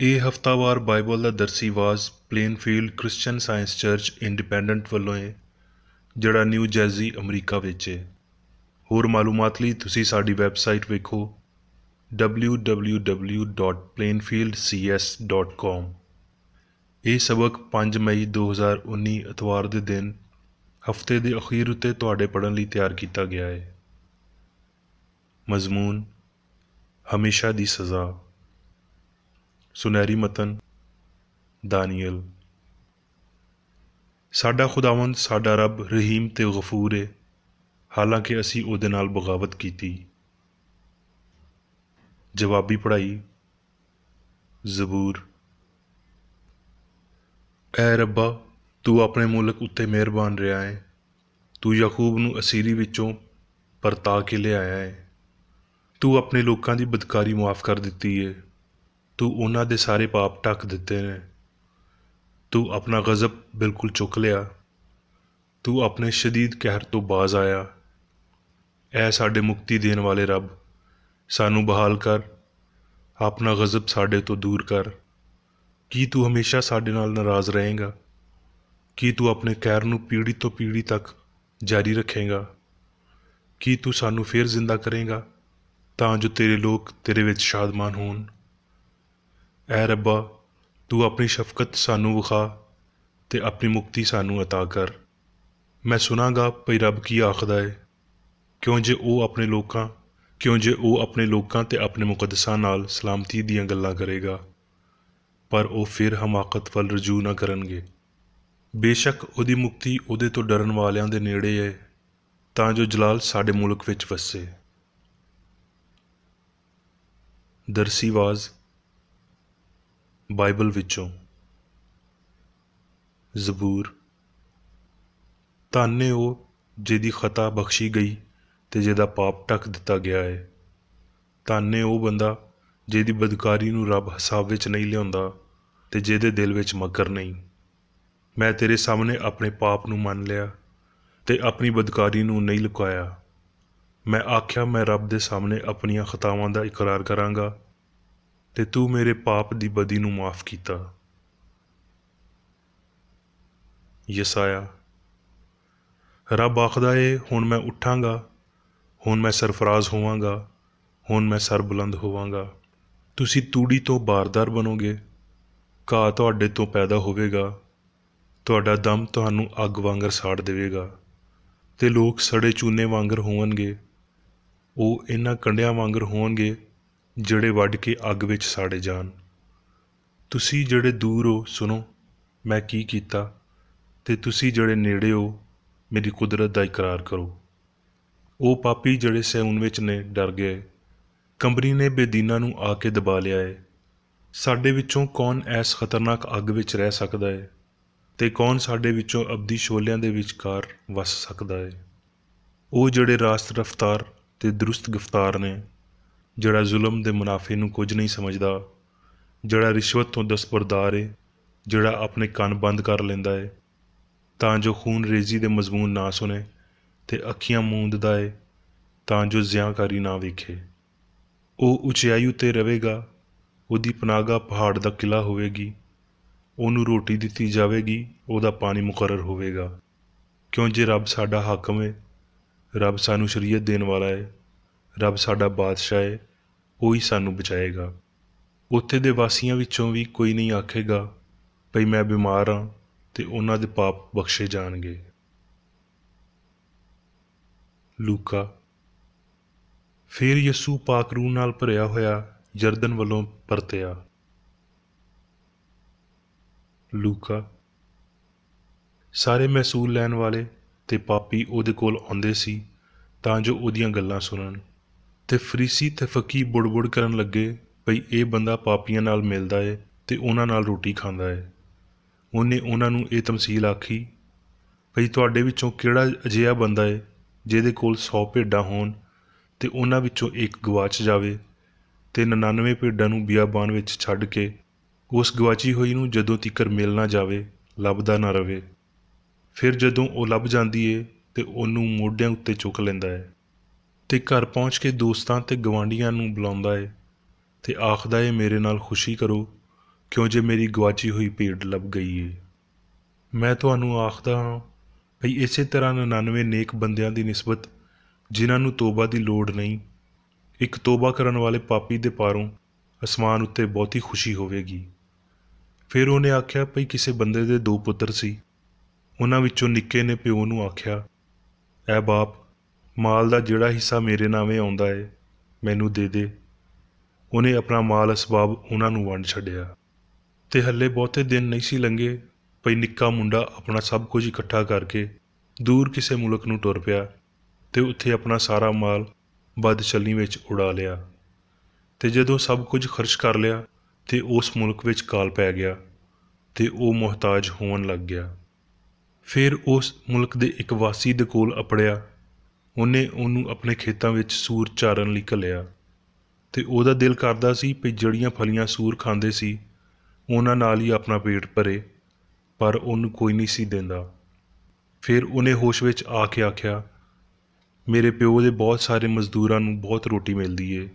ਇਹ ਹਫ਼ਤਾਵਾਰ ਬਾਈਬਲ ਦਾ ਦਰਸੀ ਆਵਾਜ਼ ਪਲੇਨਫੀਲਡ Christian science church independent ਵੱਲੋਂ ਹੈ, ਜਿਹੜਾ ਨਿਊ ਜਰਜ਼ੀ ਅਮਰੀਕਾ ਵਿੱਚ ਹੈ। ਹੋਰ ਮਾਲੂਮਾਤ ਲਈ ਤੁਸੀਂ ਸਾਡੀ ਵੈਬਸਾਈਟ ਵੇਖੋ www.plainfieldcs.com। ਇਹ ਸਬਕ 5 ਮਈ 2019 ਐਤਵਾਰ ਦੇ ਦਿਨ ਹਫ਼ਤੇ ਦੇ ਅਖੀਰ ਉੱਤੇ ਤੁਹਾਡੇ ਪੜ੍ਹਨ ਲਈ ਤਿਆਰ ਕੀਤਾ ਗਿਆ ਹੈ। ਮਜ਼ਮੂਨ: ਹਮੇਸ਼ਾ ਦੀ ਸਜ਼ਾ। ਸੁਨਹਿਰੀ ਮਤਨ: ਦਾਨੀਅਲ। ਸਾਡਾ ਖੁਦਾਵੰਦ ਸਾਡਾ ਰੱਬ ਰਹੀਮ ਤੇ ਗਫੂਰ ਹੈ, ਹਾਲਾਂਕਿ ਅਸੀਂ ਉਹਦੇ ਨਾਲ ਬਗਾਵਤ ਕੀਤੀ। ਜਵਾਬੀ ਪੜ੍ਹਾਈ। ਜ਼ਬੂਰ। ਐ ਰੱਬਾ, ਤੂੰ ਆਪਣੇ ਮੁਲਕ ਉੱਤੇ ਮਿਹਰਬਾਨ ਰਿਹਾ ਹੈ। ਤੂੰ ਯਾਕੂਬ ਨੂੰ ਅਸੀਰੀ ਵਿੱਚੋਂ ਪਰਤਾ ਕੇ ਲਿਆਇਆ ਹੈ। ਤੂੰ ਆਪਣੇ ਲੋਕਾਂ ਦੀ ਬਦਕਾਰੀ ਮੁਆਫ਼ ਕਰ ਦਿੱਤੀ ਹੈ। ਤੂੰ ਉਹਨਾਂ ਦੇ ਸਾਰੇ ਪਾਪ ਢੱਕ ਦਿੱਤੇ ਨੇ। ਤੂੰ ਆਪਣਾ ਗਜ਼ਬ ਬਿਲਕੁਲ ਚੁੱਕ ਲਿਆ। ਤੂੰ ਆਪਣੇ ਸ਼ਦੀਦ ਕਹਿਰ ਤੋਂ ਬਾਜ਼ ਆਇਆ। ਐ ਸਾਡੇ ਮੁਕਤੀ ਦੇਣ ਵਾਲੇ ਰੱਬ, ਸਾਨੂੰ ਬਹਾਲ ਕਰ, ਆਪਣਾ ਗਜ਼ਬ ਸਾਡੇ ਤੋਂ ਦੂਰ ਕਰ। ਕੀ ਤੂੰ ਹਮੇਸ਼ਾ ਸਾਡੇ ਨਾਲ ਨਾਰਾਜ਼ ਰਹੇਂਗਾ? ਕੀ ਤੂੰ ਆਪਣੇ ਕਹਿਰ ਨੂੰ ਪੀੜ੍ਹੀ ਤੋਂ ਪੀੜ੍ਹੀ ਤੱਕ ਜਾਰੀ ਰੱਖੇਂਗਾ? ਕੀ ਤੂੰ ਸਾਨੂੰ ਫੇਰ ਜ਼ਿੰਦਾ ਕਰੇਂਗਾ ਤਾਂ ਜੋ ਤੇਰੇ ਲੋਕ ਤੇਰੇ ਵਿੱਚ ਸ਼ਾਦਮਾਨ ਹੋਣ? ਐ ਰੱਬਾ, ਤੂੰ ਆਪਣੀ ਸ਼ਫਕਤ ਸਾਨੂੰ ਵਿਖਾ ਤੇ ਆਪਣੀ ਮੁਕਤੀ ਸਾਨੂੰ ਅਤਾ ਕਰ। ਮੈਂ ਸੁਣਾਂਗਾ ਭਈ ਰੱਬ ਕੀ ਆਖਦਾ ਹੈ, ਕਿਉਂ ਜੇ ਉਹ ਆਪਣੇ ਲੋਕਾਂ ਤੇ ਆਪਣੇ ਮੁਕੱਦਸਾਂ ਨਾਲ ਸਲਾਮਤੀ ਦੀਆਂ ਗੱਲਾਂ ਕਰੇਗਾ, ਪਰ ਉਹ ਫਿਰ ਹਮਾਕਤ ਵੱਲ ਰਜੂਅ ਨਾ ਕਰਨਗੇ। ਬੇਸ਼ੱਕ ਉਹਦੀ ਮੁਕਤੀ ਉਹਦੇ ਤੋਂ ਡਰਨ ਵਾਲਿਆਂ ਦੇ ਨੇੜੇ ਹੈ, ਤਾਂ ਜੋ ਜਲਾਲ ਸਾਡੇ ਮੁਲਕ ਵਿੱਚ ਵਸੇ। ਦਰਸੀ ਆਵਾਜ਼ ਬਾਈਬਲ ਵਿੱਚੋਂ। ਜ਼ਬੂਰ। ਧੰਨ ਹੈ ਉਹ ਜਿਹਦੀ ਖਤਾ ਬਖਸ਼ੀ ਗਈ ਤੇ ਜਿਹਦਾ ਪਾਪ ਢੱਕ ਦਿੱਤਾ ਗਿਆ ਹੈ। ਧੰਨ ਹੈ ਉਹ ਬੰਦਾ ਜਿਹਦੀ ਬਦਕਾਰੀ ਨੂੰ ਰੱਬ ਹਿਸਾਬ ਵਿੱਚ ਨਹੀਂ ਲਿਆਉਂਦਾ ਤੇ ਜਿਹਦੇ ਦਿਲ ਵਿੱਚ ਮਕਰ ਨਹੀਂ। ਮੈਂ ਤੇਰੇ ਸਾਹਮਣੇ ਆਪਣੇ ਪਾਪ ਨੂੰ ਮੰਨ ਲਿਆ ਤੇ ਆਪਣੀ ਬਦਕਾਰੀ ਨੂੰ ਨਹੀਂ ਲੁਕਾਇਆ। ਮੈਂ ਆਖਿਆ, ਮੈਂ ਰੱਬ ਦੇ ਸਾਹਮਣੇ ਆਪਣੀਆਂ ਖਤਾਵਾਂ ਦਾ ਇਕਰਾਰ ਕਰਾਂਗਾ ਤੇ ਤੂੰ ਮੇਰੇ ਪਾਪ ਦੀ ਬਦੀ ਨੂੰ ਮਾਫ਼ ਕੀਤਾ। ਯਸਾਇਆ। ਰੱਬ ਆਖਦਾ ਏ, ਹੁਣ ਮੈਂ ਉੱਠਾਂਗਾ, ਹੁਣ ਮੈਂ ਸਰਫਰਾਜ਼ ਹੋਵਾਂਗਾ, ਹੁਣ ਮੈਂ ਸਰਬੁਲੰਦ ਹੋਵਾਂਗਾ। ਤੁਸੀਂ ਤੂੜੀ ਤੋਂ ਬਾਰਦਾਰ ਬਣੋਗੇ, ਘਾਹ ਤੁਹਾਡੇ ਤੋਂ ਪੈਦਾ ਹੋਵੇਗਾ, ਤੁਹਾਡਾ ਦਮ ਤੁਹਾਨੂੰ ਅੱਗ ਵਾਂਗਰ ਸਾੜ ਦੇਵੇਗਾ ਤੇ ਲੋਕ ਸੜੇ ਚੂਨੇ ਵਾਂਗਰ ਹੋਣਗੇ। ਉਹ ਇਹਨਾਂ ਕੰਡਿਆਂ ਵਾਂਗਰ ਹੋਣਗੇ ਜਿਹੜੇ ਵੱਢ ਕੇ ਅੱਗ ਵਿੱਚ ਸਾੜੇ ਜਾਣ। ਤੁਸੀਂ ਜਿਹੜੇ ਦੂਰ ਹੋ, ਸੁਣੋ ਮੈਂ ਕੀ ਕੀਤਾ, ਤੇ ਤੁਸੀਂ ਜਿਹੜੇ ਨੇੜੇ ਹੋ, ਮੇਰੀ ਕੁਦਰਤ ਦਾ ਇਕਰਾਰ ਕਰੋ। ਉਹ ਪਾਪੀ ਜਿਹੜੇ ਸਿਯੋਨ ਵਿੱਚ ਨੇ ਡਰ ਗਏ, ਕੰਬਰੀ ਨੇ ਬੇਦੀਨਾ ਨੂੰ ਆ ਕੇ ਦਬਾ ਲਿਆ ਹੈ। ਸਾਡੇ ਵਿੱਚੋਂ ਕੌਣ ਐਸ ਖਤਰਨਾਕ ਅੱਗ ਵਿੱਚ ਰਹਿ ਸਕਦਾ ਹੈ, ਤੇ ਕੌਣ ਸਾਡੇ ਵਿੱਚੋਂ ਅਬਦੀ ਸ਼ੋਲਿਆਂ ਦੇ ਵਿਚਕਾਰ ਵਸ ਸਕਦਾ ਹੈ? ਉਹ ਜਿਹੜੇ ਰਾਸਤ ਰਫਤਾਰ ਤੇ ਦਰੁਸਤ ਗਫਤਾਰ ਨੇ, ਜਿਹੜਾ ਜ਼ੁਲਮ ਦੇ ਮੁਨਾਫੇ ਨੂੰ ਕੁਝ ਨਹੀਂ ਸਮਝਦਾ, ਜਿਹੜਾ ਰਿਸ਼ਵਤ ਤੋਂ ਦਸਤਬਰਦਾਰ ਹੈ, ਜਿਹੜਾ ਆਪਣੇ ਕੰਨ ਬੰਦ ਕਰ ਲੈਂਦਾ ਹੈ ਤਾਂ ਜੋ ਖੂਨ ਰੇਜ਼ੀ ਦੇ ਮਜ਼ਮੂਨ ਨਾ ਸੁਣੇ, ਤੇ ਅੱਖੀਆਂ ਮੂੰਦਦਾ ਹੈ ਤਾਂ ਜੋ ਜ਼ਿਆਂਕਾਰੀ ਨਾ ਵੇਖੇ। ਉਹ ਉਚਾਈ ਉੱਤੇ ਰਵੇਗਾ, ਉਹਦੀ ਪਨਾਹਗਾਹ ਪਹਾੜ ਦਾ ਕਿਲ੍ਹਾ ਹੋਵੇਗੀ। ਉਹਨੂੰ ਰੋਟੀ ਦਿੱਤੀ ਜਾਵੇਗੀ, ਉਹਦਾ ਪਾਣੀ ਮੁਕਰਰ ਹੋਵੇਗਾ। ਕਿਉਂ ਜੇ ਰੱਬ ਸਾਡਾ ਹਾਕਮ ਹੈ, ਰੱਬ ਸਾਨੂੰ ਸ਼ਰੀਅਤ ਦੇਣ ਵਾਲਾ ਹੈ, ਰੱਬ ਸਾਡਾ ਬਾਦਸ਼ਾਹ ਹੈ, ਉਹੀ ਸਾਨੂੰ ਬਚਾਏਗਾ। ਉੱਥੇ ਦੇ ਵਾਸੀਆਂ ਵਿੱਚੋਂ ਵੀ ਕੋਈ ਨਹੀਂ ਆਖੇਗਾ ਭਈ ਮੈਂ ਬਿਮਾਰ ਹਾਂ, ਤੇ ਉਹਨਾਂ ਦੇ ਪਾਪ ਬਖਸ਼ੇ ਜਾਣਗੇ। ਲੂਕਾ। ਫਿਰ ਯਸੂ ਪਾਕ ਰੂਹ ਨਾਲ ਭਰਿਆ ਹੋਇਆ ਯਰਦਨ ਵੱਲੋਂ ਪਰਤਿਆ। ਲੂਕਾ। ਸਾਰੇ ਮਹਿਸੂਲ ਲੈਣ ਵਾਲੇ ਤੇ ਪਾਪੀ ਉਹਦੇ ਕੋਲ ਆਉਂਦੇ ਸੀ ਤਾਂ ਜੋ ਉਹਦੀਆਂ ਗੱਲਾਂ ਸੁਣਨ, ਤੇ ਫਰੀਸੀ ਤੇ ਫਕੀਹ ਬੁੜਬੁੜ ਕਰਨ ਲੱਗੇ ਭਈ ਇਹ ਬੰਦਾ ਪਾਪੀਆਂ ਨਾਲ ਮਿਲਦਾ ਹੈ ਤੇ ਉਹਨਾਂ ਨਾਲ ਰੋਟੀ ਖਾਂਦਾ ਹੈ। ਉਹਨੇ ਉਹਨਾਂ ਨੂੰ ਇਹ ਤਮਸੀਲ ਆਖੀ ਭਈ ਤੁਹਾਡੇ ਵਿੱਚੋਂ ਕਿਹੜਾ ਅਜਿਹਾ ਬੰਦਾ ਹੈ ਜਿਹਦੇ ਕੋਲ 100 ਭੇਡਾਂ ਹੋਣ ਤੇ ਉਹਨਾਂ ਵਿੱਚੋਂ ਇੱਕ ਗਵਾਚ ਜਾਵੇ, ਤੇ 99 ਭੇਡਾਂ ਨੂੰ ਬਿਆਬਾਨ ਵਿੱਚ ਛੱਡ ਕੇ ਉਸ ਗਵਾਚੀ ਹੋਈ ਨੂੰ ਜਦੋਂ ਤੀਕਰ ਮਿਲ ਨਾ ਜਾਵੇ ਲੱਭਦਾ ਨਾ ਰਵੇ। ਫਿਰ ਜਦੋਂ ਉਹ ਲੱਭ ਜਾਂਦੀ ਏ ਤੇ ਉਹਨੂੰ ਮੋਢਿਆਂ ਉੱਤੇ ਚੁੱਕ ਲੈਂਦਾ ਹੈ ਤੇ ਘਰ ਪਹੁੰਚ ਕੇ ਦੋਸਤਾਂ ਤੇ ਗਵਾਂਢੀਆਂ ਨੂੰ ਬੁਲਾਉਂਦਾ ਹੈ ਤੇ ਆਖਦਾ ਏ, ਮੇਰੇ ਨਾਲ ਖੁਸ਼ੀ ਕਰੋ ਕਿਉਂ ਜੇ ਮੇਰੀ ਗਵਾਚੀ ਹੋਈ ਭੇਡ ਲੱਭ ਗਈ ਏ। ਮੈਂ ਤੁਹਾਨੂੰ ਆਖਦਾ ਹਾਂ ਭਈ ਇਸੇ ਤਰ੍ਹਾਂ 99 ਨੇਕ ਬੰਦਿਆਂ ਦੀ ਨਿਸਬਤ ਜਿਨ੍ਹਾਂ ਨੂੰ ਤੋਬਾ ਦੀ ਲੋੜ ਨਹੀਂ, ਇੱਕ ਤੋਬਾ ਕਰਨ ਵਾਲੇ ਪਾਪੀ ਦੇ ਪਾਰੋਂ ਅਸਮਾਨ ਉੱਤੇ ਬਹੁਤੀ ਖੁਸ਼ੀ ਹੋਵੇਗੀ। ਫਿਰ ਉਹਨੇ ਆਖਿਆ ਭਈ ਕਿਸੇ ਬੰਦੇ ਦੇ 2 ਪੁੱਤਰ ਸੀ। ਉਹਨਾਂ ਵਿੱਚੋਂ ਨਿੱਕੇ ਨੇ ਪਿਓ ਨੂੰ ਆਖਿਆ, ਐ ਬਾਪ, ਮਾਲ ਦਾ ਜਿਹੜਾ ਹਿੱਸਾ ਮੇਰੇ ਨਾਵੇਂ ਆਉਂਦਾ ਏ ਮੈਨੂੰ ਦੇ ਦੇ। ਉਹਨੇ ਆਪਣਾ ਮਾਲ ਅਸਬਾਬ ਉਹਨਾਂ ਨੂੰ ਵੰਡ ਛੱਡਿਆ। ਤੇ ਹੱਲੇ ਬਹੁਤੇ ਦਿਨ ਨਹੀਂ ਸੀ ਲੰਘੇ ਭਈ ਨਿੱਕਾ ਮੁੰਡਾ ਆਪਣਾ ਸਭ ਕੁਝ ਇਕੱਠਾ ਕਰਕੇ ਦੂਰ ਕਿਸੇ ਮੁਲਕ ਨੂੰ ਟੁਰ ਪਿਆ ਤੇ ਉੱਥੇ ਆਪਣਾ ਸਾਰਾ ਮਾਲ ਬਦਚਲਣੀ ਵਿੱਚ ਉਡਾ ਲਿਆ। ਤੇ ਜਦੋਂ ਸਭ ਕੁਝ ਖਰਚ ਕਰ ਲਿਆ ਤੇ ਉਸ ਮੁਲਕ ਵਿੱਚ ਕਾਲ ਪੈ ਗਿਆ ਤੇ ਉਹ ਮੁਹਤਾਜ ਹੋਣ ਲੱਗ ਗਿਆ। ਫਿਰ ਉਸ ਮੁਲਕ ਦੇ ਇੱਕ ਵਾਸੀ ਦੇ ਕੋਲ ਅਪੜਿਆ। ਉਹਨੇ ਉਹਨੂੰ ਆਪਣੇ ਖੇਤਾਂ ਵਿੱਚ ਸੂਰ ਚਾਰਨ ਲਈ ਘੱਲਿਆ ਤੇ ਉਹਦਾ ਦਿਲ ਕਰਦਾ ਸੀ ਵੀ ਜਿਹੜੀਆਂ ਫਲੀਆਂ ਸੂਰ ਖਾਂਦੇ ਸੀ ਉਹਨਾਂ ਨਾਲ ਹੀ ਆਪਣਾ ਪੇਟ ਭਰੇ, ਪਰ ਉਹਨੂੰ ਕੋਈ ਨਹੀਂ ਸੀ ਦਿੰਦਾ। ਫਿਰ ਉਹਨੇ ਹੋਸ਼ ਵਿੱਚ ਆ ਕੇ ਆਖਿਆ, ਮੇਰੇ ਪਿਓ ਦੇ ਬਹੁਤ ਸਾਰੇ ਮਜ਼ਦੂਰਾਂ ਨੂੰ ਬਹੁਤ ਰੋਟੀ ਮਿਲਦੀ ਏ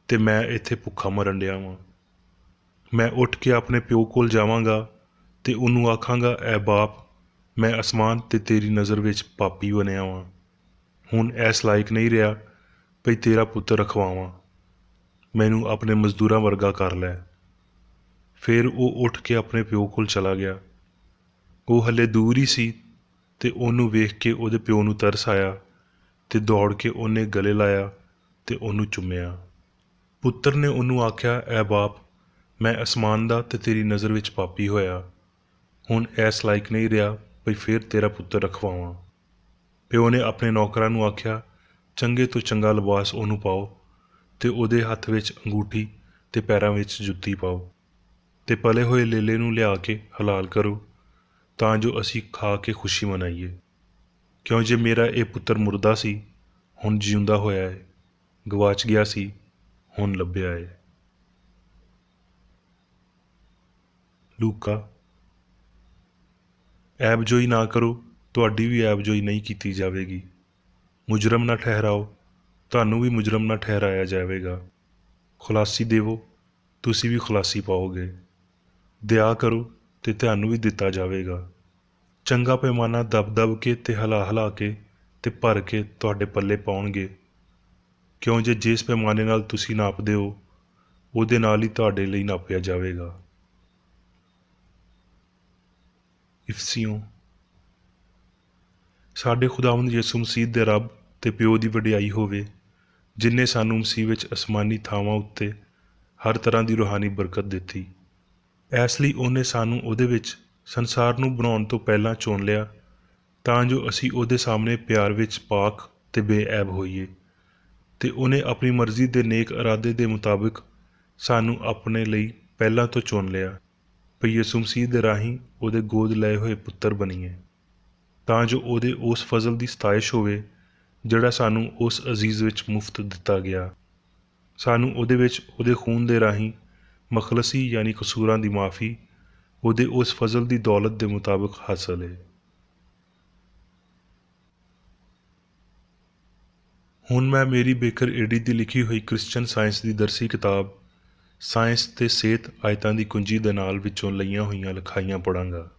ਤੇ ਮੈਂ ਇੱਥੇ ਭੁੱਖਾ ਮਰਨ ਡਿਆ ਵਾਂ। ਮੈਂ ਉੱਠ ਕੇ ਆਪਣੇ ਪਿਓ ਕੋਲ ਜਾਵਾਂਗਾ ਤੇ ਉਹਨੂੰ ਆਖਾਂਗਾ, ਐ ਬਾਪ, ਮੈਂ ਅਸਮਾਨ ਤੇ ਤੇਰੀ ਨਜ਼ਰ ਵਿੱਚ ਪਾਪੀ ਬਣਿਆ ਵਾਂ। ਹੁਣ ਐਸ ਲਾਇਕ ਨਹੀਂ ਰਿਹਾ ਭਈ ਤੇਰਾ ਪੁੱਤਰ ਰਖਵਾਵਾਂ। ਮੈਨੂੰ ਆਪਣੇ ਮਜ਼ਦੂਰਾਂ ਵਰਗਾ ਕਰ ਲੈ। ਫਿਰ ਉਹ ਉੱਠ ਕੇ ਆਪਣੇ ਪਿਓ ਕੋਲ ਚਲਾ ਗਿਆ। ਉਹ ਹਲੇ ਦੂਰ ਹੀ ਸੀ ਤੇ ਉਹਨੂੰ ਵੇਖ ਕੇ ਉਹਦੇ ਪਿਓ ਨੂੰ ਤਰਸ ਆਇਆ ਤੇ ਦੌੜ ਕੇ ਉਹਨੇ ਗਲੇ ਲਾਇਆ ਤੇ ਉਹਨੂੰ ਚੁੰਮਿਆ। ਪੁੱਤਰ ਨੇ ਉਹਨੂੰ ਆਖਿਆ, ਐ ਬਾਪ, ਮੈਂ ਅਸਮਾਨ ਦਾ ਤੇ ਤੇਰੀ ਨਜ਼ਰ ਵਿੱਚ ਪਾਪੀ ਹੋਇਆ। ਹੁਣ ਐਸ ਲਾਇਕ ਨਹੀਂ ਰਿਹਾ ਭਈ ਫਿਰ ਤੇਰਾ ਪੁੱਤਰ ਰਖਵਾਵਾਂ। ਪਿਓ ਨੇ ਆਪਣੇ ਨੌਕਰਾਂ ਨੂੰ ਆਖਿਆ, ਚੰਗੇ ਤੋਂ ਚੰਗਾ ਲਿਬਾਸ ਉਹਨੂੰ ਪਾਓ ਤੇ ਉਹਦੇ ਹੱਥ ਵਿੱਚ ਅੰਗੂਠੀ ਤੇ ਪੈਰਾਂ ਵਿੱਚ ਜੁੱਤੀ ਪਾਓ ਤੇ ਪਲੇ ਹੋਏ ਲੇਲੇ ਨੂੰ ਲਿਆ ਕੇ ਹਲਾਲ ਕਰੋ ਤਾਂ ਜੋ ਅਸੀਂ ਖਾ ਕੇ ਖੁਸ਼ੀ ਮਨਾਈਏ। ਕਿਉਂ ਜੇ ਮੇਰਾ ਇਹ ਪੁੱਤਰ ਮੁਰਦਾ ਸੀ, ਹੁਣ ਜਿਉਂਦਾ ਹੋਇਆ ਹੈ, ਗਵਾਚ ਗਿਆ ਸੀ, ਹੁਣ ਲੱਭਿਆ ਹੈ। ਲੂਕਾ। ਐਬਜੋਈ ਨਾ ਕਰੋ, ਤੁਹਾਡੀ ਵੀ ਐਬਜੋਈ ਨਹੀਂ ਕੀਤੀ ਜਾਵੇਗੀ। ਮੁਜਰਮ ਨਾ ਠਹਿਰਾਓ, ਤੁਹਾਨੂੰ ਵੀ ਮੁਜਰਮ ਨਾ ਠਹਿਰਾਇਆ ਜਾਵੇਗਾ। ਖੁਲਾਸੀ ਦੇਵੋ, ਤੁਸੀਂ ਵੀ ਖੁਲਾਸੀ ਪਾਓਗੇ। ਦਿਆ ਕਰੋ ਤੇ ਤੁਹਾਨੂੰ ਵੀ ਦਿੱਤਾ ਜਾਵੇਗਾ। ਚੰਗਾ ਪੈਮਾਨਾ ਦਬ ਦਬ ਕੇ ਤੇ ਹਿਲਾ ਹਿਲਾ ਕੇ ਤੇ ਭਰ ਕੇ ਤੁਹਾਡੇ ਪੱਲੇ ਪਾਉਣਗੇ। ਕਿਉਂ ਜੇ ਜਿਸ ਪੈਮਾਨੇ ਨਾਲ ਤੁਸੀਂ ਨਾਪਦੇ ਹੋ ਉਹਦੇ ਨਾਲ ਹੀ ਤੁਹਾਡੇ ਲਈ ਨਾਪਿਆ ਜਾਵੇਗਾ। ਇਫਸੀਓਂ। ਸਾਡੇ ਖੁਦਾਵੰਦ ਯਿਸੂ ਮਸੀਹ ਦੇ ਰੱਬ ਤੇ ਪਿਓ ਦੀ ਵਡਿਆਈ ਹੋਵੇ, ਜਿਨ੍ਹੇ ਸਾਨੂੰ ਮਸੀਹ ਵਿੱਚ ਅਸਮਾਨੀ ਥਾਵਾਂ ਉੱਤੇ ਹਰ ਤਰ੍ਹਾਂ ਦੀ ਰੂਹਾਨੀ ਬਰਕਤ ਦਿੱਤੀ। ਇਸ ਲਈ ਉਹਨੇ ਸਾਨੂੰ ਉਹਦੇ ਵਿੱਚ ਸੰਸਾਰ ਨੂੰ ਬਣਾਉਣ ਤੋਂ ਪਹਿਲਾਂ ਚੁਣ ਲਿਆ ਤਾਂ ਜੋ ਅਸੀਂ ਉਹਦੇ ਸਾਹਮਣੇ ਪਿਆਰ ਵਿੱਚ ਪਾਕ ਤੇ ਬੇਐਬ ਹੋਈਏ। ਤੇ ਉਹਨੇ ਆਪਣੀ ਮਰਜ਼ੀ ਦੇ ਨੇਕ ਇਰਾਦੇ ਦੇ ਮੁਤਾਬਿਕ ਸਾਨੂੰ ਆਪਣੇ ਲਈ ਪਹਿਲਾਂ ਤੋਂ ਚੁਣ ਲਿਆ ਭਈ ਯਿਸੂ ਮਸੀਹ ਦੇ ਰਾਹੀਂ ਉਹਦੇ ਗੋਦ ਲਏ ਹੋਏ ਪੁੱਤਰ ਬਣੀਏ, ਤਾਂ ਜੋ ਉਹਦੇ ਉਸ ਫਜ਼ਲ ਦੀ ਸਤਾਇਸ਼ ਹੋਵੇ ਜਿਹੜਾ ਸਾਨੂੰ ਉਸ ਅਜ਼ੀਜ਼ ਵਿੱਚ ਮੁਫਤ ਦਿੱਤਾ ਗਿਆ। ਸਾਨੂੰ ਉਹਦੇ ਵਿੱਚ ਉਹਦੇ ਖੂਨ ਦੇ ਰਾਹੀਂ ਮਖਲਸੀ ਯਾਨੀ ਕਸੂਰਾਂ ਦੀ ਮਾफ़ੀ ਉਹਦੇ ਉਸ ਫਜ਼ਲ ਦੀ ਦੌਲਤ ਦੇ ਮੁਤਾਬਿਕ ਹਾਸਲ ਹੈ। ਹੁਣ ਮੈਂ ਮੇਰੀ ਬੇਕਰ ਏਡੀ ਦੀ ਲਿਖੀ ਹੋਈ ਕ੍ਰਿਸਚਨ ਸਾਇੰਸ ਦੀ ਦਰਸੀ ਕਿਤਾਬ ਸਾਇੰਸ ਤੇ ਸਿਹਤ ਆਇਤਾਂ ਦੀ ਕੁੰਜੀ ਦੇ ਨਾਲ ਵਿੱਚੋਂ ਲਈਆਂ ਹੋਈਆਂ ਲਿਖਾਈਆਂ ਪੜ੍ਹਾਂਗਾ।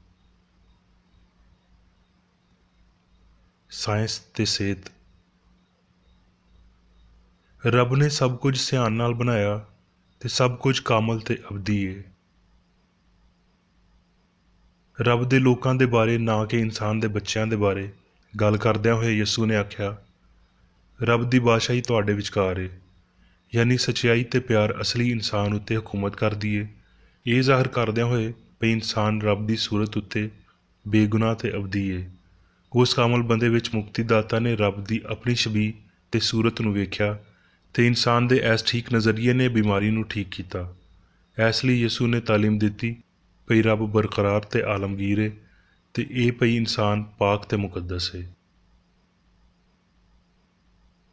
ਸਾਇੰਸ ਤੇ ਸਿਹਤ। ਰੱਬ ਨੇ ਸਭ ਕੁਝ ਧਿਆਨ ਨਾਲ ਬਣਾਇਆ ਤੇ ਸਭ ਕੁਝ ਕਾਮਲ ਤੇ ਅਬਦੀ ਏ। ਰੱਬ ਦੇ ਲੋਕਾਂ ਦੇ ਬਾਰੇ ਨਾ ਕਿ ਇਨਸਾਨ ਦੇ ਬੱਚਿਆਂ ਦੇ ਬਾਰੇ ਗੱਲ ਕਰਦਿਆਂ ਹੋਏ ਯਿਸੂ ਨੇ ਆਖਿਆ, ਰੱਬ ਦੀ ਬਾਦਸ਼ਾਹੀ ਤੁਹਾਡੇ ਵਿਚਕਾਰ ਏ, ਯਾਨੀ ਸੱਚਾਈ ਤੇ ਪਿਆਰ ਅਸਲੀ ਇਨਸਾਨ ਉੱਤੇ ਹਕੂਮਤ ਕਰਦੀ ਏ, ਇਹ ਜ਼ਾਹਰ ਕਰਦਿਆਂ ਹੋਏ ਵੀ ਇਨਸਾਨ ਰੱਬ ਦੀ ਸੂਰਤ ਉੱਤੇ ਬੇਗੁਨਾਹ ਤੇ ਅਬਦੀ ਏ। ਉਸ ਕਾਮਲ ਬੰਦੇ ਵਿੱਚ ਮੁਕਤੀਦਾਤਾ ਨੇ ਰੱਬ ਦੀ ਆਪਣੀ ਸ਼ਬੀਹ ਤੇ ਸੂਰਤ ਨੂੰ ਵੇਖਿਆ ਤੇ ਇਨਸਾਨ ਦੇ ਇਸ ਠੀਕ ਨਜ਼ਰੀਏ ਨੇ ਬਿਮਾਰੀ ਨੂੰ ਠੀਕ ਕੀਤਾ। ਇਸ ਲਈ ਯਿਸੂ ਨੇ ਤਾਲੀਮ ਦਿੱਤੀ ਭਈ ਰੱਬ ਬਰਕਰਾਰ ਤੇ ਆਲਮਗੀਰ ਏ ਤੇ ਇਹ ਭਈ ਇਨਸਾਨ ਪਾਕ ਤੇ ਮੁਕੱਦਸ ਏ।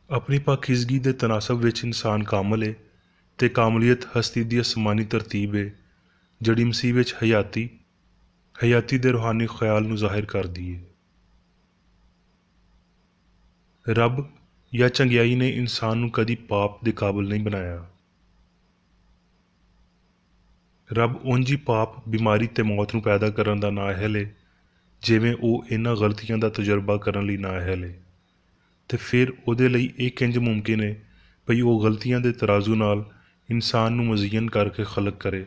ਆਪਣੀ ਪਾਕੀਜ਼ਗੀ ਦੇ ਤਨਾਸਬ ਵਿੱਚ ਇਨਸਾਨ ਕਾਮਲ ਏ ਤੇ ਕਾਮਲੀਅਤ ਹਸਤੀ ਦੀ ਅਸਮਾਨੀ ਤਰਤੀਬ ਏ ਜਿਹੜੀ ਮਸੀਹ ਵਿੱਚ ਹਯਾਤੀ ਦੇ ਰੂਹਾਨੀ ਖਿਆਲ ਨੂੰ ਜ਼ਾਹਿਰ ਕਰਦੀ ਏ। ਰੱਬ ਜਾਂ ਚੰਗਿਆਈ ਨੇ ਇਨਸਾਨ ਨੂੰ ਕਦੀ ਪਾਪ ਦੇ ਕਾਬਲ ਨਹੀਂ ਬਣਾਇਆ। ਰੱਬ ਉਂਝ ਹੀ ਪਾਪ, ਬਿਮਾਰੀ ਅਤੇ ਮੌਤ ਨੂੰ ਪੈਦਾ ਕਰਨ ਦਾ ਨਾਅਹਿਲ ਹੈ, ਜਿਵੇਂ ਉਹ ਇਹਨਾਂ ਗਲਤੀਆਂ ਦਾ ਤਜਰਬਾ ਕਰਨ ਲਈ ਨਾਅਹਿਲ ਹੈ। ਅਤੇ ਫਿਰ ਉਹਦੇ ਲਈ ਇਹ ਕਿੰਝ ਮੁਮਕਿਨ ਹੈ ਭਈ ਉਹ ਗਲਤੀਆਂ ਦੇ ਤਰਾਜ਼ੂ ਨਾਲ ਇਨਸਾਨ ਨੂੰ ਮੁਜ਼ੱਯਨ ਕਰਕੇ ਖਲਕ ਕਰੇ,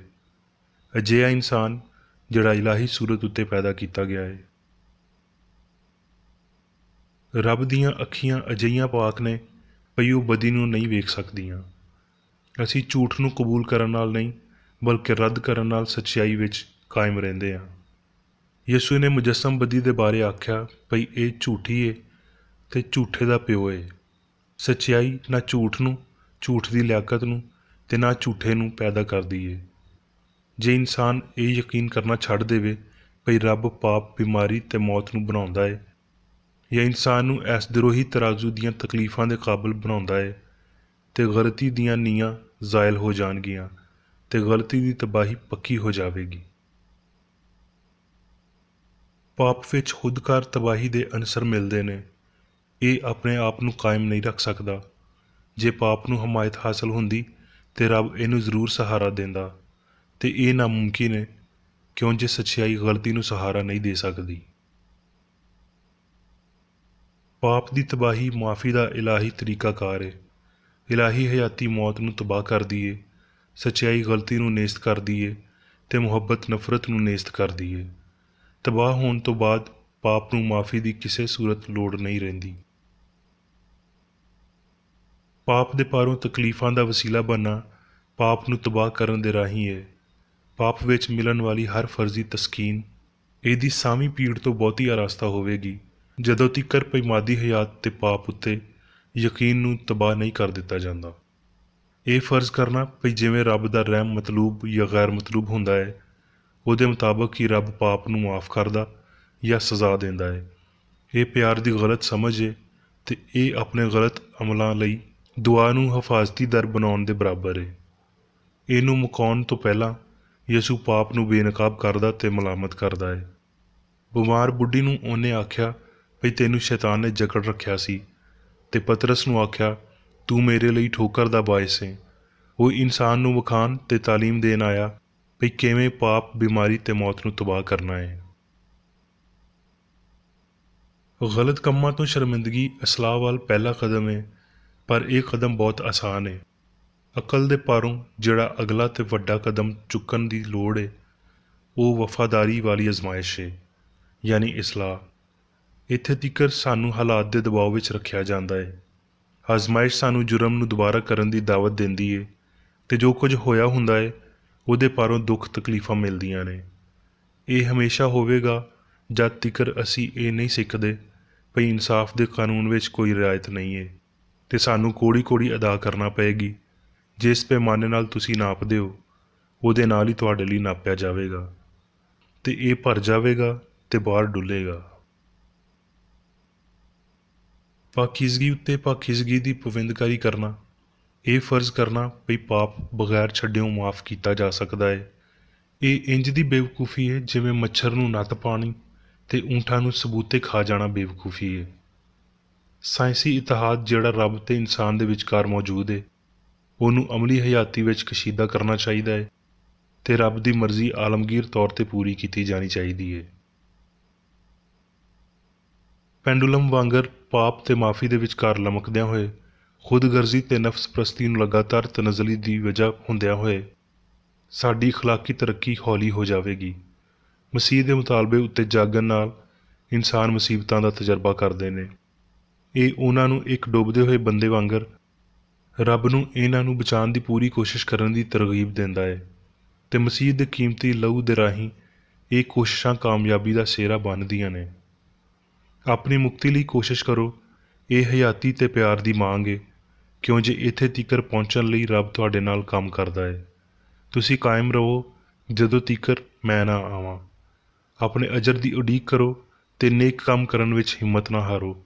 ਅਜਿਹਾ ਇਨਸਾਨ ਜਿਹੜਾ ਇਲਾਹੀ ਸੂਰਤ ਉੱਤੇ ਪੈਦਾ ਕੀਤਾ ਗਿਆ ਹੈ। ਰੱਬ ਦੀਆਂ ਅੱਖੀਆਂ ਅਜਿਹੀਆਂ ਪਾਕ ਨੇ ਭਈ ਉਹ ਬਦੀ ਨੂੰ ਨਹੀਂ ਵੇਖ ਸਕਦੀਆਂ। ਅਸੀਂ ਝੂਠ ਨੂੰ ਕਬੂਲ ਕਰਨ ਨਾਲ ਨਹੀਂ ਬਲਕਿ ਰੱਦ ਕਰਨ ਨਾਲ ਸੱਚਾਈ ਵਿੱਚ ਕਾਇਮ ਰਹਿੰਦੇ ਹਾਂ। ਯਿਸੂ ਨੇ ਮੁਜੱਸਮ ਬਦੀ ਦੇ ਬਾਰੇ ਆਖਿਆ ਭਈ ਇਹ ਝੂਠੀ ਹੈ ਅਤੇ ਝੂਠੇ ਦਾ ਪਿਓ ਹੈ। ਸੱਚਾਈ ਨਾ ਝੂਠ ਨੂੰ, ਝੂਠ ਦੀ ਲਿਆਕਤ ਨੂੰ ਅਤੇ ਨਾ ਝੂਠੇ ਨੂੰ ਪੈਦਾ ਕਰਦੀ ਹੈ। ਜੇ ਇਨਸਾਨ ਇਹ ਯਕੀਨ ਕਰਨਾ ਛੱਡ ਦੇਵੇ ਭਈ ਰੱਬ ਪਾਪ, ਬਿਮਾਰੀ ਅਤੇ ਮੌਤ ਨੂੰ ਬਣਾਉਂਦਾ ਹੈ ਜਾਂ ਇਨਸਾਨ ਨੂੰ ਇਸ ਦਰੋਹੀ ਤਰਾਜ਼ੂ ਦੀਆਂ ਤਕਲੀਫਾਂ ਦੇ ਕਾਬਲ ਬਣਾਉਂਦਾ ਹੈ, ਅਤੇ ਗਲਤੀ ਦੀਆਂ ਨੀਆਂ ਜ਼ਾਇਲ ਹੋ ਜਾਣਗੀਆਂ ਅਤੇ ਗਲਤੀ ਦੀ ਤਬਾਹੀ ਪੱਕੀ ਹੋ ਜਾਵੇਗੀ। ਪਾਪ ਵਿੱਚ ਖੁਦਕਾਰ ਤਬਾਹੀ ਦੇ ਅਨਸਰ ਮਿਲਦੇ ਨੇ। ਇਹ ਆਪਣੇ ਆਪ ਨੂੰ ਕਾਇਮ ਨਹੀਂ ਰੱਖ ਸਕਦਾ। ਜੇ ਪਾਪ ਨੂੰ ਹਮਾਇਤ ਹਾਸਲ ਹੁੰਦੀ ਤਾਂ ਰੱਬ ਇਹਨੂੰ ਜ਼ਰੂਰ ਸਹਾਰਾ ਦਿੰਦਾ, ਅਤੇ ਇਹ ਨਾਮੁਮਕਿਨ ਹੈ ਕਿਉਂ ਜੇ ਸੱਚਾਈ ਗਲਤੀ ਨੂੰ ਸਹਾਰਾ ਨਹੀਂ ਦੇ ਸਕਦੀ। ਪਾਪ ਦੀ ਤਬਾਹੀ ਮੁਆਫੀ ਦਾ ਇਲਾਹੀ ਤਰੀਕਾਕਾਰ ਹੈ। ਇਲਾਹੀ ਹਯਾਤੀ ਮੌਤ ਨੂੰ ਤਬਾਹ ਕਰਦੀ ਹੈ, ਸੱਚਾਈ ਗਲਤੀ ਨੂੰ ਨੇਸਤ ਕਰਦੀ ਹੈ ਅਤੇ ਮੁਹੱਬਤ ਨਫ਼ਰਤ ਨੂੰ ਨੇਸਤ ਕਰਦੀ ਹੈ। ਤਬਾਹ ਹੋਣ ਤੋਂ ਬਾਅਦ ਪਾਪ ਨੂੰ ਮੁਆਫੀ ਦੀ ਕਿਸੇ ਸੂਰਤ ਲੋੜ ਨਹੀਂ ਰਹਿੰਦੀ। ਪਾਪ ਦੇ ਪਾਰੋਂ ਤਕਲੀਫਾਂ ਦਾ ਵਸੀਲਾ ਬਣਨਾ ਪਾਪ ਨੂੰ ਤਬਾਹ ਕਰਨ ਦੇ ਰਾਹੀਂ ਹੈ। ਪਾਪ ਵਿੱਚ ਮਿਲਣ ਵਾਲੀ ਹਰ ਫਰਜ਼ੀ ਤਸਕੀਨ ਇਹਦੀ ਸਾਵੀਂ ਪੀੜ ਤੋਂ ਬਹੁਤੀ ਆਰਾਸਤਾ ਹੋਵੇਗੀ ਜਦੋਂ ਤੀਕਰ ਭਈ ਮਾਦੀ ਹਯਾਤ ਅਤੇ ਪਾਪ ਉੱਤੇ ਯਕੀਨ ਨੂੰ ਤਬਾਹ ਨਹੀਂ ਕਰ ਦਿੱਤਾ ਜਾਂਦਾ। ਇਹ ਫਰਜ਼ ਕਰਨਾ ਭਈ ਜਿਵੇਂ ਰੱਬ ਦਾ ਰਹਿਮ ਮਤਲੂਬ ਜਾਂ ਗੈਰ ਮਤਲੂਬ ਹੁੰਦਾ ਹੈ, ਉਹਦੇ ਮੁਤਾਬਕ ਹੀ ਰੱਬ ਪਾਪ ਨੂੰ ਮਾफ़ ਕਰਦਾ ਜਾਂ ਸਜ਼ਾ ਦਿੰਦਾ ਹੈ। ਇਹ ਪਿਆਰ ਦੀ ਗਲਤ ਸਮਝ ਹੈ ਅਤੇ ਇਹ ਆਪਣੇ ਗਲਤ ਅਮਲਾਂ ਲਈ ਦੁਆ ਨੂੰ ਹਿਫਾਜ਼ਤੀ ਦਰ ਬਣਾਉਣ ਦੇ ਬਰਾਬਰ ਹੈ। ਇਹਨੂੰ ਮੁਕਾਉਣ ਤੋਂ ਪਹਿਲਾਂ ਯਿਸੂ ਪਾਪ ਨੂੰ ਬੇਨਕਾਬ ਕਰਦਾ ਅਤੇ ਮਲਾਮਤ ਕਰਦਾ ਹੈ। ਬਿਮਾਰ ਬੁੱਢੀ ਨੂੰ ਉਹਨੇ ਆਖਿਆ ਭਈ ਤੈਨੂੰ ਸ਼ੈਤਾਨ ਨੇ ਜਕੜ ਰੱਖਿਆ ਸੀ, ਅਤੇ ਪਤਰਸ ਨੂੰ ਆਖਿਆ ਤੂੰ ਮੇਰੇ ਲਈ ਠੋਕਰ ਦਾ ਬਾਇਸ ਹੈ। ਉਹ ਇਨਸਾਨ ਨੂੰ ਵਿਖਾਉਣ ਅਤੇ ਤਾਲੀਮ ਦੇਣ ਆਇਆ ਭਈ ਕਿਵੇਂ ਪਾਪ, ਬਿਮਾਰੀ ਅਤੇ ਮੌਤ ਨੂੰ ਤਬਾਹ ਕਰਨਾ ਹੈ। ਗਲਤ ਕੰਮਾਂ ਤੋਂ ਸ਼ਰਮਿੰਦਗੀ ਇਸਲਾਹ ਵੱਲ ਪਹਿਲਾ ਕਦਮ ਹੈ, ਪਰ ਇਹ ਕਦਮ ਬਹੁਤ ਆਸਾਨ ਹੈ। ਅਕਲ ਦੇ ਪਾਰੋਂ ਜਿਹੜਾ ਅਗਲਾ ਅਤੇ ਵੱਡਾ ਕਦਮ ਚੁੱਕਣ ਦੀ ਲੋੜ ਹੈ, ਉਹ ਵਫਾਦਾਰੀ ਵਾਲੀ ਅਜ਼ਮਾਇਸ਼ ਹੈ, ਯਾਨੀ ਇਸਲਾਹ। ਇੱਥੇ ਤੀਕਰ ਸਾਨੂੰ ਹਾਲਾਤ ਦੇ ਦਬਾਅ ਵਿੱਚ ਰੱਖਿਆ ਜਾਂਦਾ ਹੈ। ਆਜ਼ਮਾਇਸ਼ ਸਾਨੂੰ ਜੁਰਮ ਨੂੰ ਦੁਬਾਰਾ ਕਰਨ ਦੀ ਦਾਵਤ ਦਿੰਦੀ ਹੈ, ਅਤੇ ਜੋ ਕੁਝ ਹੋਇਆ ਹੁੰਦਾ ਹੈ ਉਹਦੇ ਪਾਰੋਂ ਦੁੱਖ ਤਕਲੀਫਾਂ ਮਿਲਦੀਆਂ ਨੇ। ਇਹ ਹਮੇਸ਼ਾ ਹੋਵੇਗਾ ਜਦ ਤੀਕਰ ਅਸੀਂ ਇਹ ਨਹੀਂ ਸਿੱਖਦੇ ਭਈ ਇਨਸਾਫ ਦੇ ਕਾਨੂੰਨ ਵਿੱਚ ਕੋਈ ਰਿਆਇਤ ਨਹੀਂ ਹੈ, ਅਤੇ ਸਾਨੂੰ ਕੋੜੀ ਕੋੜੀ ਅਦਾ ਕਰਨਾ ਪਏਗੀ। ਜਿਸ ਪੈਮਾਨੇ ਨਾਲ ਤੁਸੀਂ ਨਾਪਦੇ ਹੋ ਉਹਦੇ ਨਾਲ ਹੀ ਤੁਹਾਡੇ ਲਈ ਨਾਪਿਆ ਜਾਵੇਗਾ, ਅਤੇ ਇਹ ਭਰ ਜਾਵੇਗਾ ਅਤੇ ਬਾਹਰ ਡੁੱਲੇਗਾ। ਪਾਕੀਜ਼ਗੀ ਉੱਤੇ ਪਾਕੀਜ਼ਗੀ ਦੀ ਪਾਬੰਦਕਾਰੀ ਕਰਨਾ, ਇਹ ਫਰਜ਼ ਕਰਨਾ ਭਈ ਪਾਪ ਬਗੈਰ ਛੱਡਿਓਂ ਮਾਫ਼ ਕੀਤਾ ਜਾ ਸਕਦਾ ਹੈ, ਇਹ ਇੰਜ ਦੀ ਬੇਵਕੂਫੀ ਹੈ ਜਿਵੇਂ ਮੱਛਰ ਨੂੰ ਨੱਤ ਪਾਣੀ ਅਤੇ ਊਂਠਾਂ ਨੂੰ ਸਬੂਤੇ ਖਾ ਜਾਣਾ ਬੇਵਕੂਫੀ ਹੈ। ਸਾਇੰਸੀ ਇਤਿਹਾਦ ਜਿਹੜਾ ਰੱਬ ਅਤੇ ਇਨਸਾਨ ਦੇ ਵਿਚਕਾਰ ਮੌਜੂਦ ਹੈ, ਉਹਨੂੰ ਅਮਲੀ ਹਯਾਤੀ ਵਿੱਚ ਕਸ਼ੀਦਾ ਕਰਨਾ ਚਾਹੀਦਾ ਹੈ, ਅਤੇ ਰੱਬ ਦੀ ਮਰਜ਼ੀ ਆਲਮਗੀਰ ਤੌਰ 'ਤੇ ਪੂਰੀ ਕੀਤੀ ਜਾਣੀ ਚਾਹੀਦੀ ਹੈ। ਪੈਂਡੂਲਮ ਵਾਂਗਰ ਪਾਪ ਅਤੇ ਮਾਫੀ ਦੇ ਵਿਚਕਾਰ ਲਮਕਦਿਆਂ ਹੋਏ ਖੁਦਗਰਜ਼ੀ ਅਤੇ ਨਫਸ ਪ੍ਰਸਤੀ ਨੂੰ ਲਗਾਤਾਰ ਤਨਜ਼ਲੀ ਦੀ ਵਜ੍ਹਾ ਹੁੰਦਿਆਂ ਹੋਏ ਸਾਡੀ ਅਖਲਾਕੀ ਤਰੱਕੀ ਹੌਲੀ ਹੋ ਜਾਵੇਗੀ। ਮਸੀਹ ਦੇ ਮੁਤਾਲਬੇ ਉੱਤੇ ਜਾਗਣ ਨਾਲ ਇਨਸਾਨ ਮੁਸੀਬਤਾਂ ਦਾ ਤਜਰਬਾ ਕਰਦੇ ਨੇ। ਇਹ ਉਹਨਾਂ ਨੂੰ ਇੱਕ ਡੁੱਬਦੇ ਹੋਏ ਬੰਦੇ ਵਾਂਗਰ ਰੱਬ ਨੂੰ ਇਹਨਾਂ ਨੂੰ ਬਚਾਉਣ ਦੀ ਪੂਰੀ ਕੋਸ਼ਿਸ਼ ਕਰਨ ਦੀ ਤਰਗੀਬ ਦਿੰਦਾ ਹੈ, ਅਤੇ ਮਸੀਹ ਦੇ ਕੀਮਤੀ ਲਹੂ ਦੇ ਰਾਹੀਂ ਇਹ ਕੋਸ਼ਿਸ਼ਾਂ ਕਾਮਯਾਬੀ ਦਾ ਸਿਹਰਾ ਬਣਦੀਆਂ ਨੇ। ਆਪਣੀ ਮੁਕਤੀ ਲਈ ਕੋਸ਼ਿਸ਼ ਕਰੋ, ਇਹ ਹਯਾਤੀ ਅਤੇ ਪਿਆਰ ਦੀ ਮੰਗ ਹੈ, ਕਿਉਂ ਜੇ ਇੱਥੇ ਤੀਕਰ ਪਹੁੰਚਣ ਲਈ ਰੱਬ ਤੁਹਾਡੇ ਨਾਲ ਕੰਮ ਕਰਦਾ ਹੈ। ਤੁਸੀਂ ਕਾਇਮ ਰਹੋ ਜਦੋਂ ਤੀਕਰ ਮੈਂ ਨਾ ਆਵਾਂ। ਆਪਣੇ ਅਜਰ ਦੀ ਉਡੀਕ ਕਰੋ ਅਤੇ ਨੇਕ ਕੰਮ ਕਰਨ ਵਿੱਚ ਹਿੰਮਤ ਨਾ ਹਾਰੋ।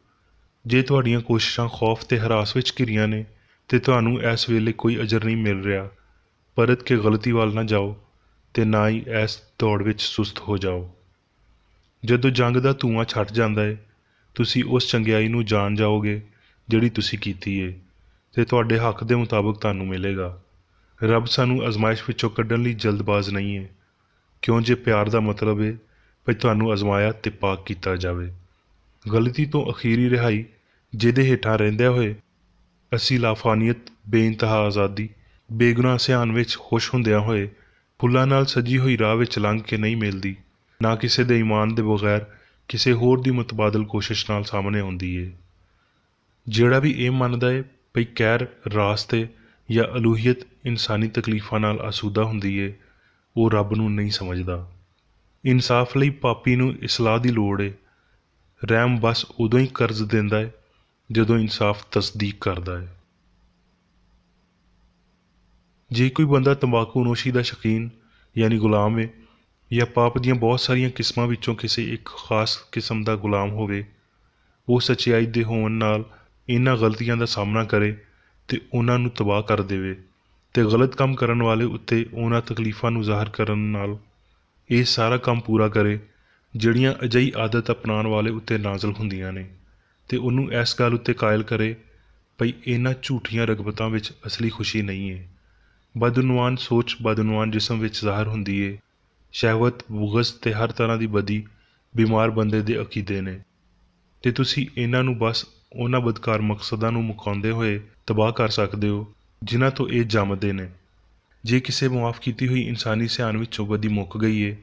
ਜੇ ਤੁਹਾਡੀਆਂ ਕੋਸ਼ਿਸ਼ਾਂ ਖੌਫ ਅਤੇ ਹਰਾਸ ਵਿੱਚ ਘਿਰੀਆਂ ਨੇ ਅਤੇ ਤੁਹਾਨੂੰ ਇਸ ਵੇਲੇ ਕੋਈ ਅਜਰ ਨਹੀਂ ਮਿਲ ਰਿਹਾ, ਪਰਤ ਕੇ ਗਲਤੀ ਵੱਲ ਨਾ ਜਾਓ ਅਤੇ ਨਾ ਹੀ ਇਸ ਦੌੜ ਵਿੱਚ ਸੁਸਤ ਹੋ ਜਾਓ। ਜਦੋਂ ਜੰਗ ਦਾ ਧੂੰਆਂ ਛੱਡ ਜਾਂਦਾ ਹੈ, ਤੁਸੀਂ ਉਸ ਚੰਗਿਆਈ ਨੂੰ ਜਾਣ ਜਾਓਗੇ ਜਿਹੜੀ ਤੁਸੀਂ ਕੀਤੀ ਹੈ, ਅਤੇ ਤੁਹਾਡੇ ਹੱਕ ਦੇ ਮੁਤਾਬਕ ਤੁਹਾਨੂੰ ਮਿਲੇਗਾ। ਰੱਬ ਸਾਨੂੰ ਅਜ਼ਮਾਇਸ਼ ਵਿੱਚੋਂ ਕੱਢਣ ਲਈ ਜਲਦਬਾਜ਼ ਨਹੀਂ ਹੈ, ਕਿਉਂ ਜੇ ਪਿਆਰ ਦਾ ਮਤਲਬ ਹੈ ਭਈ ਤੁਹਾਨੂੰ ਅਜ਼ਮਾਇਆ ਤੇ ਪਾਕ ਕੀਤਾ ਜਾਵੇ। ਗਲਤੀ ਤੋਂ ਅਖੀਰੀ ਰਿਹਾਈ, ਜਿਹਦੇ ਹੇਠਾਂ ਰਹਿੰਦਿਆਂ ਹੋਏ ਅਸੀਂ ਲਾਫਾਨੀਅਤ, ਬੇਇੰਤਹਾ ਆਜ਼ਾਦੀ, ਬੇਗੁਨਾਹ ਸਿਆਣ ਵਿੱਚ ਖੁਸ਼ ਹੁੰਦਿਆਂ ਹੋਏ ਫੁੱਲਾਂ ਨਾਲ ਸਜੀ ਹੋਈ ਰਾਹ ਵਿੱਚ ਲੰਘ ਕੇ ਨਹੀਂ ਮਿਲਦੀ, ਨਾ ਕਿਸੇ ਦੇ ਈਮਾਨ ਦੇ ਬਗੈਰ ਕਿਸੇ ਹੋਰ ਦੀ ਮੁਤਬਾਦਲ ਕੋਸ਼ਿਸ਼ ਨਾਲ ਸਾਹਮਣੇ ਆਉਂਦੀ ਏ। ਜਿਹੜਾ ਵੀ ਇਹ ਮੰਨਦਾ ਏ ਭਈ ਕਹਿਰ, ਰਾਸਤੇ ਜਾਂ ਅਲੂਹੀਅਤ ਇਨਸਾਨੀ ਤਕਲੀਫਾਂ ਨਾਲ ਆਸੂਦਾ ਹੁੰਦੀ ਏ, ਉਹ ਰੱਬ ਨੂੰ ਨਹੀਂ ਸਮਝਦਾ। ਇਨਸਾਫ ਲਈ ਪਾਪੀ ਨੂੰ ਇਸਲਾਹ ਦੀ ਲੋੜ ਏ। ਰਹਿਮ ਬਸ ਉਦੋਂ ਹੀ ਕਰਜ਼ ਦਿੰਦਾ ਏ ਜਦੋਂ ਇਨਸਾਫ ਤਸਦੀਕ ਕਰਦਾ ਹੈ। ਜੇ ਕੋਈ ਬੰਦਾ ਤੰਬਾਕੂ ਨੋਸ਼ੀ ਦਾ ਸ਼ੌਕੀਨ ਯਾਨੀ ਗੁਲਾਮ ਹੈ, ਜਾਂ ਪਾਪ ਦੀਆਂ ਬਹੁਤ ਸਾਰੀਆਂ ਕਿਸਮਾਂ ਵਿੱਚੋਂ ਕਿਸੇ ਇੱਕ ਖਾਸ ਕਿਸਮ ਦਾ ਗੁਲਾਮ ਹੋਵੇ, ਉਹ ਸੱਚਾਈ ਦੇ ਹੋਣ ਨਾਲ ਇਹਨਾਂ ਗਲਤੀਆਂ ਦਾ ਸਾਹਮਣਾ ਕਰੇ ਅਤੇ ਉਹਨਾਂ ਨੂੰ ਤਬਾਹ ਕਰ ਦੇਵੇ, ਅਤੇ ਗਲਤ ਕੰਮ ਕਰਨ ਵਾਲੇ ਉੱਤੇ ਉਹਨਾਂ ਤਕਲੀਫਾਂ ਨੂੰ ਜ਼ਾਹਰ ਕਰਨ ਨਾਲ ਇਹ ਸਾਰਾ ਕੰਮ ਪੂਰਾ ਕਰੇ ਜਿਹੜੀਆਂ ਅਜਿਹੀ ਆਦਤ ਅਪਣਾਉਣ ਵਾਲੇ ਉੱਤੇ ਨਾਜ਼ਲ ਹੁੰਦੀਆਂ ਨੇ, ਅਤੇ ਉਹਨੂੰ ਇਸ ਗੱਲ ਉੱਤੇ ਕਾਇਲ ਕਰੇ ਭਈ ਇਹਨਾਂ ਝੂਠੀਆਂ ਰਗਬਤਾਂ ਵਿੱਚ ਅਸਲੀ ਖੁਸ਼ੀ ਨਹੀਂ ਹੈ। ਬਦਉਨਵਾਨ ਸੋਚ ਬਦਉਨਵਾਨ ਜਿਸਮ ਵਿੱਚ ਜ਼ਾਹਰ ਹੁੰਦੀ ਹੈ। ਸ਼ਹਿਵਤ, ਬੁਗਜ਼ ਅਤੇ ਹਰ ਤਰ੍ਹਾਂ ਦੀ ਬਦੀ ਬਿਮਾਰ ਬੰਦੇ ਦੇ ਅਕੀਦੇ ਨੇ, ਅਤੇ ਤੁਸੀਂ ਇਹਨਾਂ ਨੂੰ ਬਸ ਉਹਨਾਂ ਬਦਕਾਰ ਮਕਸਦਾਂ ਨੂੰ ਮੁਕਾਉਂਦੇ ਹੋਏ ਤਬਾਹ ਕਰ ਸਕਦੇ ਹੋ ਜਿਨ੍ਹਾਂ ਤੋਂ ਇਹ ਜੰਮਦੇ ਨੇ। ਜੇ ਕਿਸੇ ਮੁਆਫ ਕੀਤੀ ਹੋਈ ਇਨਸਾਨੀ ਸਿਆਣ ਵਿੱਚੋਂ ਬਦੀ ਮੁੱਕ ਗਈ ਹੈ,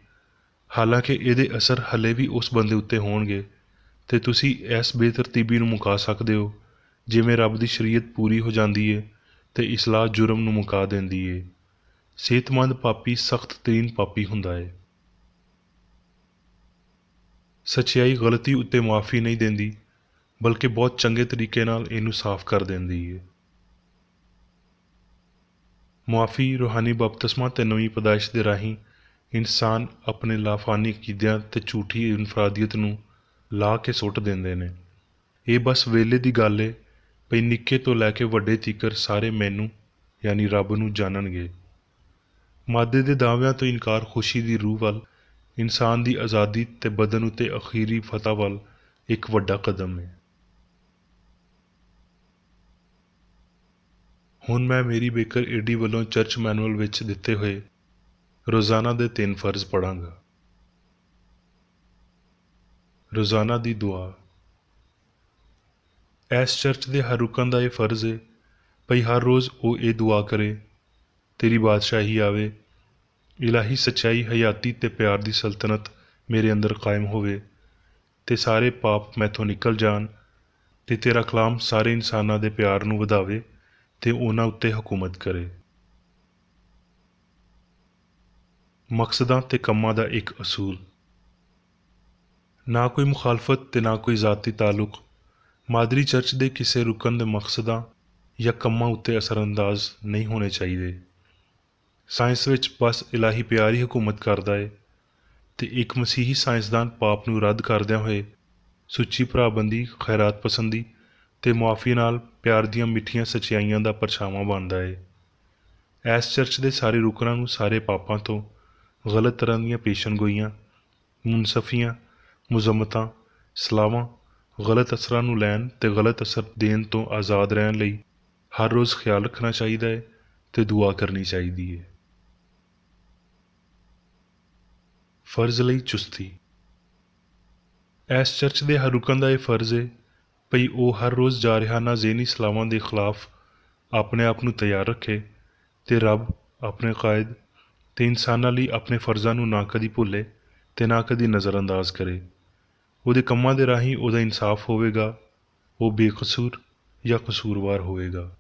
ਹਾਲਾਂਕਿ ਇਹਦੇ ਅਸਰ ਹਲੇ ਵੀ ਉਸ ਬੰਦੇ ਉੱਤੇ ਹੋਣਗੇ, ਅਤੇ ਤੁਸੀਂ ਇਸ ਬੇਤਰਤੀਬੀ ਨੂੰ ਮੁਕਾ ਸਕਦੇ ਹੋ ਜਿਵੇਂ ਰੱਬ ਦੀ ਸ਼ਰੀਅਤ ਪੂਰੀ ਹੋ ਜਾਂਦੀ ਹੈ ਅਤੇ ਇਸਲਾਹ ਜੁਰਮ ਨੂੰ ਮੁਕਾ ਦਿੰਦੀ ਹੈ। ਸਿਹਤਮੰਦ ਪਾਪੀ ਸਖਤ ਤਰੀਨ ਪਾਪੀ ਹੁੰਦਾ ਹੈ। ਸੱਚਾਈ ਗਲਤੀ ਉੱਤੇ ਮੁਆਫੀ ਨਹੀਂ ਦਿੰਦੀ, ਬਲਕਿ ਬਹੁਤ ਚੰਗੇ ਤਰੀਕੇ ਨਾਲ ਇਹਨੂੰ ਸਾਫ਼ ਕਰ ਦਿੰਦੀ ਹੈ। ਮੁਆਫੀ ਰੂਹਾਨੀ ਬਪਤਿਸਮਾ ਅਤੇ ਨਵੀਂ ਪੈਦਾਇਸ਼ ਦੇ ਰਾਹੀਂ ਇਨਸਾਨ ਆਪਣੇ ਲਾਫਾਨੀ ਅਕੀਦਿਆਂ ਅਤੇ ਝੂਠੀ ਇਨਫਰਾਦੀਅਤ ਨੂੰ ਲਾ ਕੇ ਸੁੱਟ ਦਿੰਦੇ ਨੇ। ਇਹ ਬਸ ਵੇਲੇ ਦੀ ਗੱਲ ਏ ਭਈ ਨਿੱਕੇ ਤੋਂ ਲੈ ਕੇ ਵੱਡੇ ਤੀਕਰ ਸਾਰੇ ਮੈਨੂੰ ਯਾਨੀ ਰੱਬ ਨੂੰ ਜਾਣਨਗੇ। ਮਾਦੇ ਦੇ ਦਾਅਵਿਆਂ ਤੋਂ ਇਨਕਾਰ ਖੁਸ਼ੀ ਦੀ ਰੂਹ ਵੱਲ, ਇਨਸਾਨ ਦੀ ਆਜ਼ਾਦੀ ਅਤੇ ਬਦਨ ਉੱਤੇ ਅਖੀਰੀ ਫਤਹ ਵੱਲ ਇੱਕ ਵੱਡਾ ਕਦਮ ਹੈ। ਹੁਣ ਮੈਂ ਮੇਰੀ ਬੇਕਰ ਏਡੀ ਵੱਲੋਂ ਚਰਚ ਮੈਨੂਅਲ ਵਿੱਚ ਦਿੱਤੇ ਹੋਏ ਰੋਜ਼ਾਨਾ ਦੇ 3 ਫਰਜ਼ ਪੜ੍ਹਾਂਗਾ। ਰੋਜ਼ਾਨਾ ਦੀ ਦੁਆ। ਇਸ ਚਰਚ ਦੇ ਹਰ ਰੁਕਨ ਦਾ ਇਹ ਫਰਜ਼ ਹੈ ਭਈ ਹਰ ਰੋਜ਼ ਉਹ ਇਹ ਦੁਆ ਕਰੇ, ਤੇਰੀ ਬਾਦਸ਼ਾਹੀ ਆਵੇ, ਇਲਾਹੀ ਸੱਚਾਈ, ਹਯਾਤੀ ਅਤੇ ਪਿਆਰ ਦੀ ਸਲਤਨਤ ਮੇਰੇ ਅੰਦਰ ਕਾਇਮ ਹੋਵੇ, ਅਤੇ ਸਾਰੇ ਪਾਪ ਮੈਥੋਂ ਨਿਕਲ ਜਾਣ, ਅਤੇ ਤੇਰਾ ਕਲਾਮ ਸਾਰੇ ਇਨਸਾਨਾਂ ਦੇ ਪਿਆਰ ਨੂੰ ਵਧਾਵੇ ਅਤੇ ਉਹਨਾਂ ਉੱਤੇ ਹਕੂਮਤ ਕਰੇ। ਮਕਸਦਾਂ ਅਤੇ ਕੰਮਾਂ ਦਾ ਇੱਕ ਅਸੂਲ। ਨਾ ਕੋਈ ਮੁਖਾਲਫਤ ਅਤੇ ਨਾ ਕੋਈ ਜ਼ਾਤੀ ਤਾਲੁਕ ਮਾਦਰੀ ਚਰਚ ਦੇ ਕਿਸੇ ਰੁਕਨ ਦੇ ਮਕਸਦਾਂ ਜਾਂ ਕੰਮਾਂ ਉੱਤੇ ਅਸਰਅੰਦਾਜ਼ ਨਹੀਂ ਹੋਣੇ ਚਾਹੀਦੇ। ਸਾਇੰਸ ਵਿੱਚ ਬਸ ਇਲਾਹੀ ਪਿਆਰ ਹੀ ਹਕੂਮਤ ਕਰਦਾ ਹੈ, ਅਤੇ ਇੱਕ ਮਸੀਹੀ ਸਾਇੰਸਦਾਨ ਪਾਪ ਨੂੰ ਰੱਦ ਕਰਦਿਆਂ ਹੋਏ ਸੁੱਚੀ ਭਰਾਬੰਦੀ, ਖੈਰਾਤ ਪਸੰਦੀ ਅਤੇ ਮੁਆਫੀ ਨਾਲ ਪਿਆਰ ਦੀਆਂ ਮਿੱਠੀਆਂ ਸੱਚਾਈਆਂ ਦਾ ਪਰਛਾਵਾਂ ਬਣਦਾ ਹੈ। ਇਸ ਚਰਚ ਦੇ ਸਾਰੇ ਰੁਕਨਾਂ ਨੂੰ ਸਾਰੇ ਪਾਪਾਂ ਤੋਂ, ਗਲਤ ਤਰ੍ਹਾਂ ਦੀਆਂ ਪੇਸ਼ਨਗੋਈਆਂ, ਮੁਨਸਫੀਆਂ, ਮੁਜ਼ੰਮਤਾਂ, ਸਲਾਹਾਂ, ਗਲਤ ਅਸਰਾਂ ਨੂੰ ਲੈਣ ਅਤੇ ਗਲਤ ਅਸਰ ਦੇਣ ਤੋਂ ਆਜ਼ਾਦ ਰਹਿਣ ਲਈ ਹਰ ਰੋਜ਼ ਖਿਆਲ ਰੱਖਣਾ ਚਾਹੀਦਾ ਹੈ ਅਤੇ ਦੁਆ ਕਰਨੀ ਚਾਹੀਦੀ ਹੈ। ਫਰਜ਼ ਲਈ ਚੁਸਤੀ। ਇਸ ਚਰਚ ਦੇ ਹਰ ਰੁਕਨ ਦਾ ਇਹ ਫਰਜ਼ ਹੈ ਭਈ ਉਹ ਹਰ ਰੋਜ਼ ਜਾਰਿਹਾਨਾ ਜ਼ੇਹਨੀ ਸਲਾਵਾਂ ਦੇ ਖਿਲਾਫ ਆਪਣੇ ਆਪ ਨੂੰ ਤਿਆਰ ਰੱਖੇ, ਅਤੇ ਰੱਬ, ਆਪਣੇ ਕਾਇਦ ਅਤੇ ਇਨਸਾਨਾਂ ਲਈ ਆਪਣੇ ਫਰਜ਼ਾਂ ਨੂੰ ਨਾ ਕਦੀ ਭੁੱਲੇ ਅਤੇ ਨਾ ਕਦੀ ਨਜ਼ਰਅੰਦਾਜ਼ ਕਰੇ। ਉਹਦੇ ਕੰਮਾਂ ਦੇ ਰਾਹੀਂ ਉਹਦਾ ਇਨਸਾਫ ਹੋਵੇਗਾ, ਉਹ ਬੇਕਸੂਰ ਜਾਂ ਕਸੂਰਵਾਰ ਹੋਵੇਗਾ।